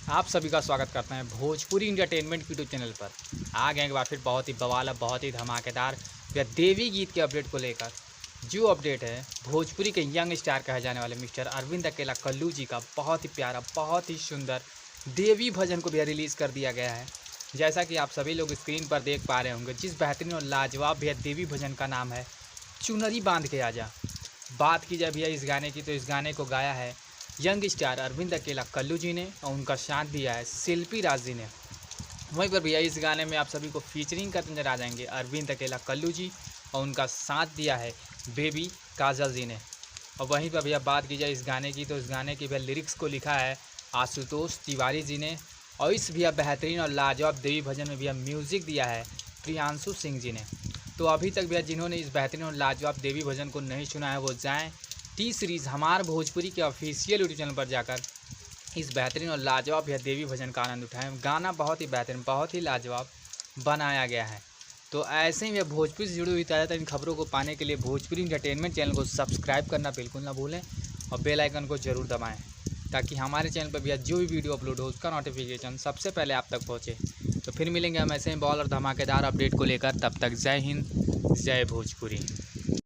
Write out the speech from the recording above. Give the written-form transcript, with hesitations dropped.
आप सभी का स्वागत करते हैं भोजपुरी इंटरटेनमेंट यूट्यूब चैनल पर। आ गए एक बार फिर बहुत ही बवाला, बहुत ही धमाकेदार या देवी गीत के अपडेट को लेकर। जो अपडेट है भोजपुरी के यंग स्टार कहे जाने वाले मिस्टर अरविंद अकेला कल्लू जी का बहुत ही प्यारा, बहुत ही सुंदर देवी भजन को भी रिलीज़ कर दिया गया है। जैसा कि आप सभी लोग स्क्रीन पर देख पा रहे होंगे, जिस बेहतरीन और लाजवाब भैया देवी भजन का नाम है चुनरी बांध के आजा। बात की जाए भैया इस गाने की, तो इस गाने को गाया है यंग स्टार अरविंद अकेला कल्लू जी ने और उनका साथ दिया है शिल्पी राज जी ने। वहीं पर भैया इस गाने में आप सभी को फीचरिंग करते नजर आ जाएंगे अरविंद अकेला कल्लू जी और उनका साथ दिया है बेबी काजल जी ने। और वहीं पर भैया बात की जाए इस गाने की, तो इस गाने की भैया लिरिक्स को लिखा है आशुतोष तिवारी जी ने और इस भैया बेहतरीन और लाजवाब देवी भजन में भैया म्यूज़िक दिया है प्रियांशु सिंह जी ने। तो अभी तक भैया जिन्होंने इस बेहतरीन और लाजवाब देवी भजन को नहीं सुना है वो जाएँ टी सीरीज़ हमार भोजपुरी के ऑफिशियल यूट्यूब चैनल पर जाकर इस बेहतरीन और लाजवाब भैया देवी भजन का आनंद उठाएं। गाना बहुत ही बेहतरीन, बहुत ही लाजवाब बनाया गया है। तो ऐसे ही भैया भोजपुरी से जुड़ी हुई ताज़ा इन खबरों को पाने के लिए भोजपुरी इंटरटेनमेंट चैनल को सब्सक्राइब करना बिल्कुल ना भूलें और बेल आइकन को ज़रूर दबाएं ताकि हमारे चैनल पर भैया जो भी वीडियो अपलोड हो उसका नोटिफिकेशन सबसे पहले आप तक पहुँचे। तो फिर मिलेंगे हम ऐसे ही बॉल और धमाकेदार अपडेट को लेकर। तब तक जय हिंद, जय भोजपुरी।